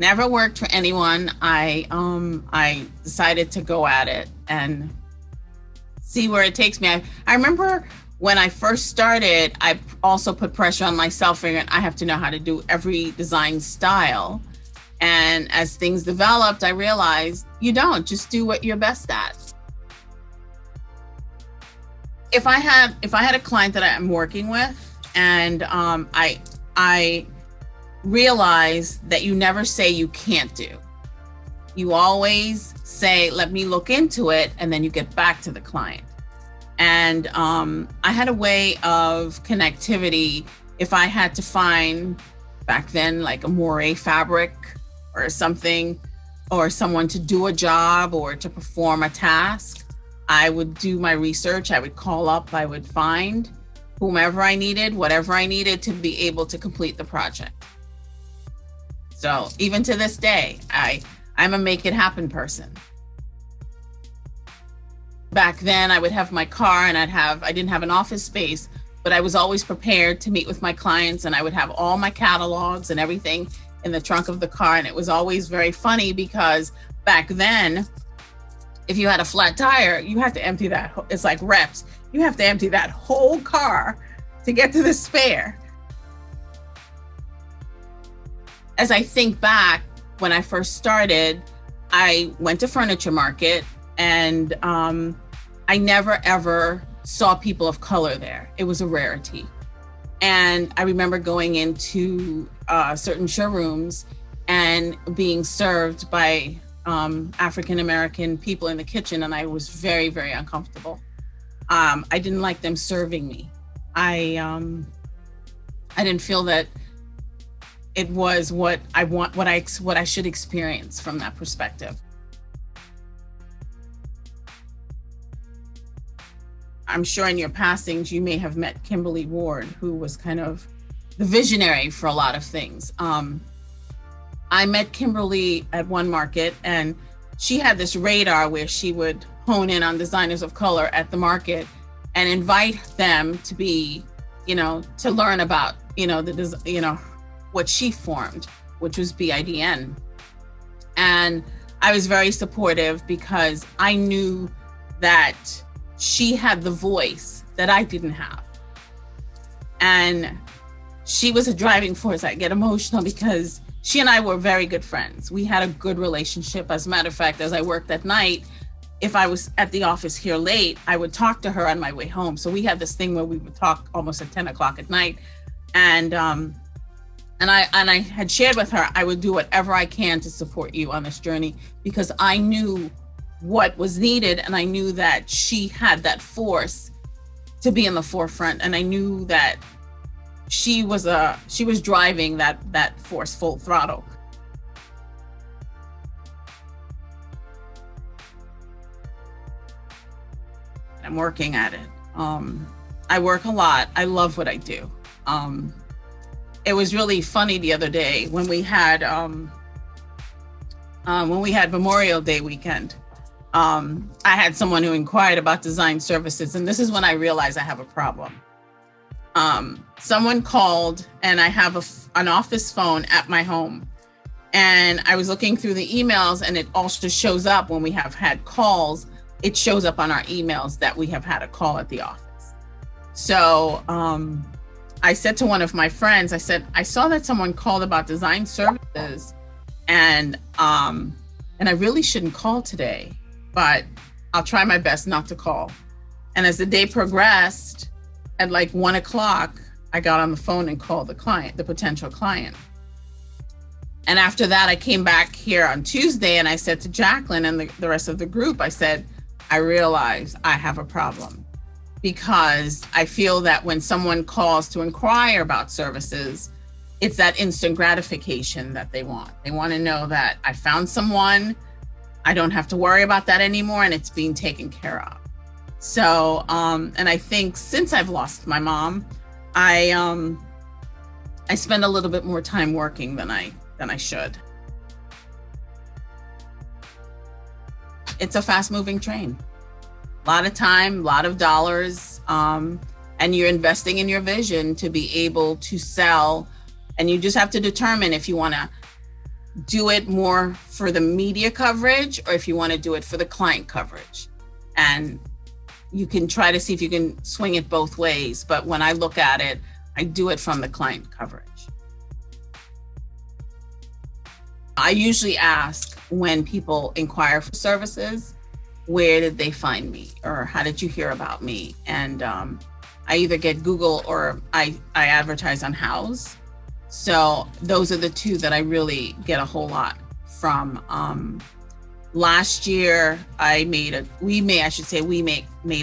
Never worked for anyone. I decided to go at it and see where it takes me. I remember when I first started, I also put pressure on myself, figuring I have to know how to do every design style. And as things developed, I realized you don't. Just do what you're best at. If I had a client that I'm working with, and I realize that you never say you can't do. You always say, let me look into it, and then you get back to the client. And I had a way of connectivity. If I had to find, back then, like a moire fabric or something, or someone to do a job or to perform a task, I would do my research. I would call up, I would find whomever I needed, whatever I needed to be able to complete the project. So even to this day, I'm a make it happen person. Back then I would have my car and I didn't have an office space, but I was always prepared to meet with my clients, and I would have all my catalogs and everything in the trunk of the car. And it was always very funny because back then, if you had a flat tire, you had to empty that. It's like reps. You have to empty that whole car to get to the spare. As I think back, when I first started, I went to furniture market, and I never ever saw people of color there. It was a rarity. And I remember going into certain showrooms and being served by African-American people in the kitchen, and I was very, very uncomfortable. I didn't like them serving me. I didn't feel that it was what I want, what I should experience from that perspective. I'm sure in your passings, you may have met Kimberly Ward, who was kind of the visionary for a lot of things. I met Kimberly at one market, and she had this radar where she would hone in on designers of color at the market and invite them to be, to learn about, what she formed, which was BIDN. And I was very supportive because I knew that she had the voice that I didn't have. And she was a driving force. I get emotional because she and I were very good friends. We had a good relationship. As a matter of fact, as I worked at night, if I was at the office here late, I would talk to her on my way home. So we had this thing where we would talk almost at 10 o'clock at night. And I had shared with her, I would do whatever I can to support you on this journey, because I knew what was needed, and I knew that she had that force to be in the forefront, and I knew that she was driving that force full throttle. I'm working at it. I work a lot. I love what I do. It was really funny the other day when we had Memorial Day weekend. I had someone who inquired about design services, and this is when I realized I have a problem. Someone called, and I have an office phone at my home, and I was looking through the emails, and it also shows up when we have had calls. It shows up on our emails that we have had a call at the office. So I said to one of my friends, I said, I saw that someone called about design services, and I really shouldn't call today, but I'll try my best not to call. And as the day progressed, at like 1 o'clock, I got on the phone and called the potential client. And after that, I came back here on Tuesday, and I said to Jacqueline and the rest of the group, I said, I realize I have a problem, because I feel that when someone calls to inquire about services, it's that instant gratification that they want. They want to know that I found someone, I don't have to worry about that anymore, and it's being taken care of. So, and I think since I've lost my mom, I spend a little bit more time working than I should. It's a fast-moving train. A lot of time, a lot of dollars, and you're investing in your vision to be able to sell. And you just have to determine if you want to do it more for the media coverage or if you want to do it for the client coverage. And you can try to see if you can swing it both ways. But when I look at it, I do it from the client coverage. I usually ask when people inquire for services, where did they find me? Or how did you hear about me? And I either get Google or I advertise on Houzz. So those are the two that I really get a whole lot from. Last year, we made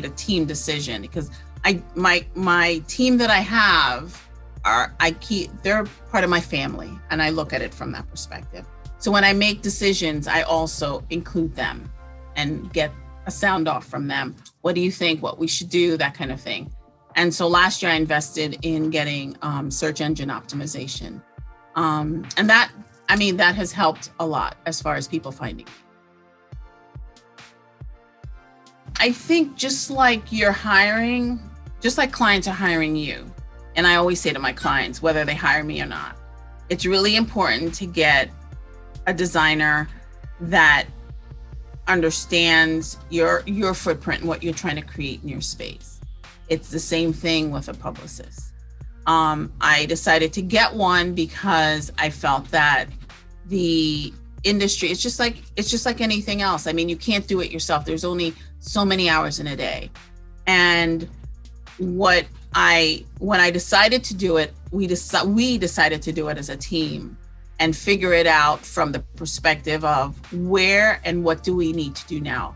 a team decision because my team that I have they're part of my family, and I look at it from that perspective. So when I make decisions, I also include them and get a sound off from them. What do you think? What we should do? That kind of thing. And so last year I invested in getting search engine optimization. And that has helped a lot as far as people finding me. I think just like clients are hiring you, and I always say to my clients, whether they hire me or not, it's really important to get a designer that understands your footprint and what you're trying to create in your space. It's the same thing with a publicist. I decided to get one because I felt that the industry, it's just like anything else. I mean, you can't do it yourself. There's only so many hours in a day. And when I decided to do it, we decided to do it as a team and figure it out from the perspective of where and what do we need to do now.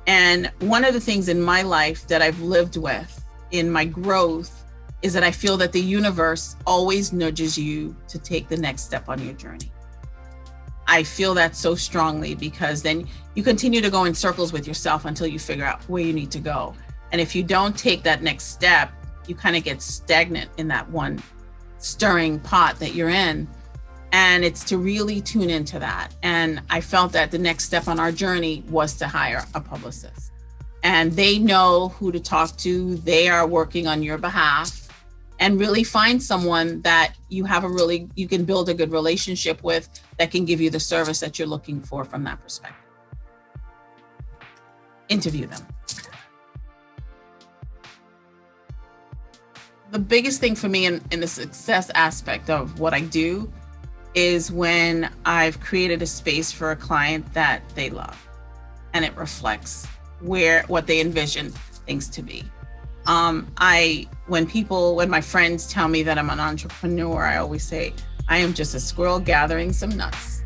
And one of the things in my life that I've lived with in my growth is that I feel that the universe always nudges you to take the next step on your journey. I feel that so strongly because then you continue to go in circles with yourself until you figure out where you need to go. And if you don't take that next step, you kind of get stagnant in that one stirring pot that you're in. And it's to really tune into that. And I felt that the next step on our journey was to hire a publicist. And they know who to talk to. They are working on your behalf. And really find someone that you can build a good relationship with that can give you the service that you're looking for from that perspective. Interview them. The biggest thing for me in the success aspect of what I do is when I've created a space for a client that they love and it reflects what they envision things to be. When my friends tell me that I'm an entrepreneur, I always say, I am just a squirrel gathering some nuts.